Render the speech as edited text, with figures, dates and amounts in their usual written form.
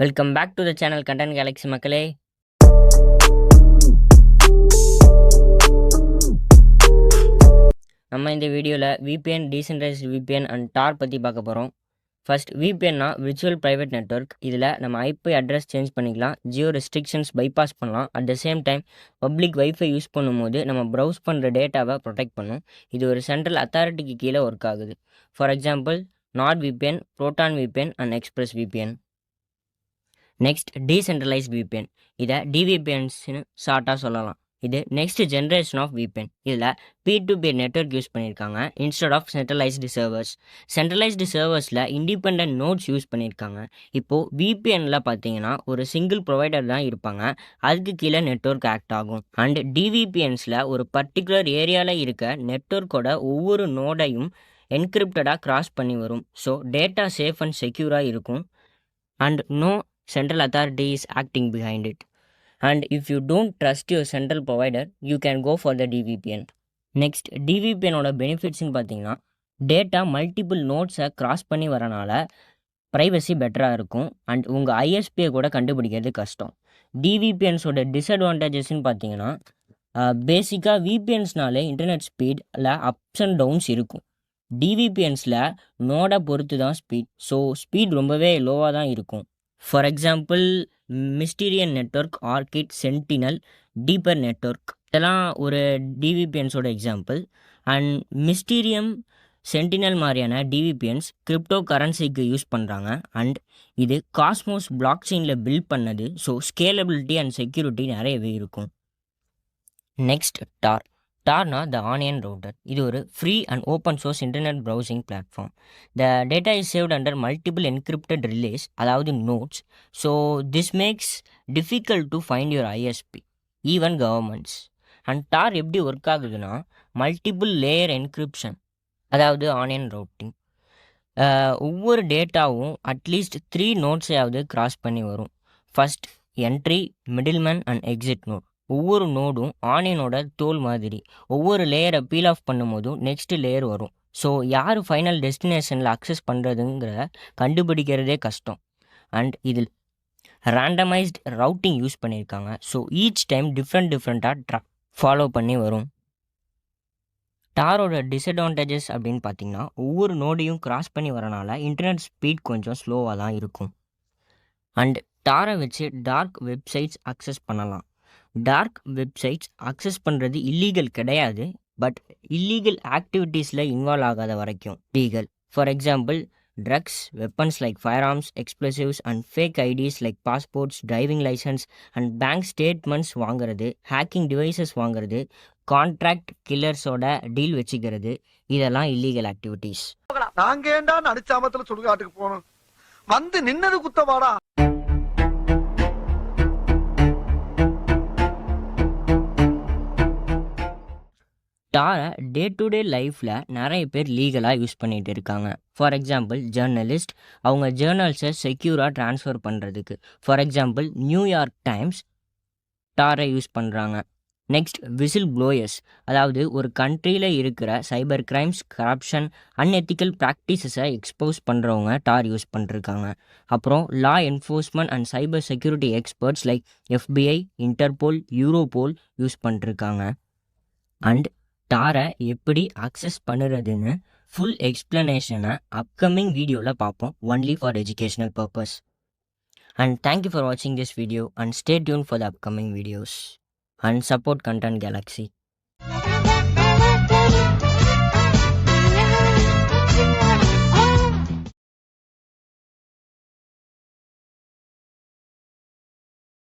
Welcome back to the channel content galaxy மக்களே. நம்ம இந்த வீடியோவில் VPN, decentralised VPN and Tor பற்றி பார்க்க போகிறோம். ஃபர்ஸ்ட் VPNனா விர்ச்சுவல் ப்ரைவேட் நெட்வொர்க். இதில் நம்ம IP அட்ரஸ் சேஞ்ச் பண்ணிக்கலாம், ஜியோ ரெஸ்ட்ரிக்ஷன்ஸ் பைபாஸ் பண்ணலாம். At the same time public wifi use பண்ணும்போது நம்ம ப்ரௌஸ் பண்ணுற டேட்டாவை ப்ரொடெக்ட் பண்ணும். இது ஒரு சென்ட்ரல் அத்தாரிட்டிக்கு கீழே ஒர்க் ஆகுது. For example NordVPN, Proton VPN and express VPN. Next decentralised VPN. இதை DVPNஸ்னு ஷார்ட்டாக சொல்லலாம். இது நெக்ஸ்ட் ஜென்ரேஷன் ஆஃப் VPN. இதில் P2P நெட்வொர்க் யூஸ் பண்ணியிருக்காங்க instead of centralised servers. Centralised சர்வர்ஸில் இண்டிபெண்ட் நோட்ஸ் யூஸ் பண்ணியிருக்காங்க. இப்போது VPNல பார்த்தீங்கன்னா ஒரு சிங்கிள் ப்ரொவைடர் தான் இருப்பாங்க, அதுக்கு கீழே நெட்வொர்க் ஆக்ட் ஆகும். அண்ட் DVPNஸில் ஒரு பர்டிகுலர் ஏரியாவில் இருக்க நெட்வொர்க்கோட ஒவ்வொரு நோடையும் என்கிரிப்டடாக கிராஸ் பண்ணி வரும். ஸோ டேட்டா சேஃப் அண்ட் செக்யூராக இருக்கும். அண்ட் நோ central authority is acting behind it. And if you don't trust your central provider, you can go for the DVPN. Next, DVPN ஓட பெனிஃபிட்ஸ்னு பார்த்தீங்கன்னா டேட்டா மல்டிபிள் நோட்ஸை கிராஸ் பண்ணி வரனால ப்ரைவசி பெட்டராக இருக்கும். அண்ட் உங்கள் ISPயை கூட கண்டுபிடிக்கிறது கஷ்டம். DVPNஸோட டிஸ்அட்வான்டேஜஸ்ன்னு பார்த்தீங்கன்னா பேசிக்காக VPNஸ்னாலே இன்டர்நெட் ஸ்பீடில் அப்ஸ் அண்ட் டவுன்ஸ் இருக்கும். DVPNஸில் நோடை பொறுத்து தான் ஸ்பீட், ஸோ ஸ்பீட் ரொம்பவே லோவாக தான் இருக்கும். For example Mysterium network, Orchid, Sentinel, Deeper network இதெல்லாம் ஒரு DVPNஸோட எக்ஸாம்பிள். அண்ட் மிஸ்டீரியம், சென்டினல் மாதிரியான DVPNs கிரிப்டோ கரன்சிக்கு யூஸ் பண்ணுறாங்க. அண்ட் இது காஸ்மோஸ் பிளாக் செயினில் பில்ட் பண்ணது, ஸோ ஸ்கேலபிலிட்டி அண்ட் செக்யூரிட்டி நிறையவே இருக்கும். Next Tor. டார்னா த ஆனியன் ரவுட்டர். இது ஒரு free and open source internet browsing platform. The data is saved under multiple encrypted relays, அதாவது nodes. So this makes difficult to find your ISP, even governments. And Tor எப்படி work ஆகுதுன்னா multiple layer encryption, அதாவது onion routing. ஒவ்வொரு டேட்டாவும் at least 3 நோட்ஸையாவது cross பண்ணி வரும். First entry, middleman and exit node. ஒவ்வொரு நோடும் ஆனியனோட தோல் மாதிரி. ஒவ்வொரு லேயரை பீல் ஆஃப் பண்ணும்போதும் நெக்ஸ்ட் லேயர் வரும். ஸோ யார் ஃபைனல் டெஸ்டினேஷனில் அக்சஸ் பண்ணுறதுங்கிற கண்டுபிடிக்கிறதே கஷ்டம். அண்ட் இதில் ரேண்டமைஸ்ட் ரவுட்டிங் யூஸ் பண்ணியிருக்காங்க. ஸோ ஈச் டைம் டிஃப்ரெண்ட்டாக ஃபாலோ பண்ணி வரும். டாரோட டிஸ்அட்வான்டேஜஸ் அப்படின்னு பார்த்தீங்கன்னா ஒவ்வொரு நோடையும் கிராஸ் பண்ணி வரனால இன்டர்நெட் ஸ்பீட் கொஞ்சம் ஸ்லோவாக தான் இருக்கும். அண்ட் டாரை வச்சு டார்க் வெப்சைட்ஸ் அக்சஸ் பண்ணலாம். டார்க் வெப்சைட்ஸ் அக்சஸ் பண்ணுறது இல்லீகல் கிடையாது, பட் இல்லீகல் ஆக்டிவிட்டீஸில் இன்வால்வ் ஆகாத வரைக்கும் legal. For example drugs, weapons like fire arms, explosives and fake IDs like passports, driving licence and bank statements வாங்குறது, ஹேக்கிங் டிவைசஸ் வாங்குறது, contract கில்லர்ஸோட deal வச்சுக்கிறது, இதெல்லாம் இல்லீகல் ஆக்டிவிட்டீஸ். நாங்க ஏண்டா நடிச்சாமத்துல சுடுகாட்டுக்கு போகணும், வந்து நின்னது குத்தவாடா. டாரை டே டு டே லைஃப்பில் நிறைய பேர் லீகலாக யூஸ் பண்ணிகிட்டு இருக்காங்க. ஃபார் எக்ஸாம்பிள் ஜேர்னலிஸ்ட், அவங்க ஜேர்னல்ஸை செக்யூராக ட்ரான்ஸ்ஃபர் பண்ணுறதுக்கு. ஃபார் எக்ஸாம்பிள் நியூயார்க் டைம்ஸ் டாரை யூஸ் பண்ணுறாங்க. நெக்ஸ்ட் விசில் ப்ளோயர்ஸ், அதாவது ஒரு கண்ட்ரியில் இருக்கிற சைபர் கிரைம்ஸ், கரப்ஷன், அன்எத்திக்கல் ப்ராக்டிசஸை எக்ஸ்போஸ் பண்ணுறவங்க டார் யூஸ் பண்ணிருக்காங்க. அப்புறம் law enforcement and cyber security experts like FBI, Interpol, Europol use பண்ணிருக்காங்க. அண்ட் டாரை எப்படி அக்சஸ் பண்ணுறதுன்னு ஃபுல் எக்ஸ்ப்ளனேஷனை அப்கமிங் வீடியோவில் பார்ப்போம், only for educational purpose. And thank you for வாட்சிங் this video and stay tune for the upcoming videos and support content Galaxy.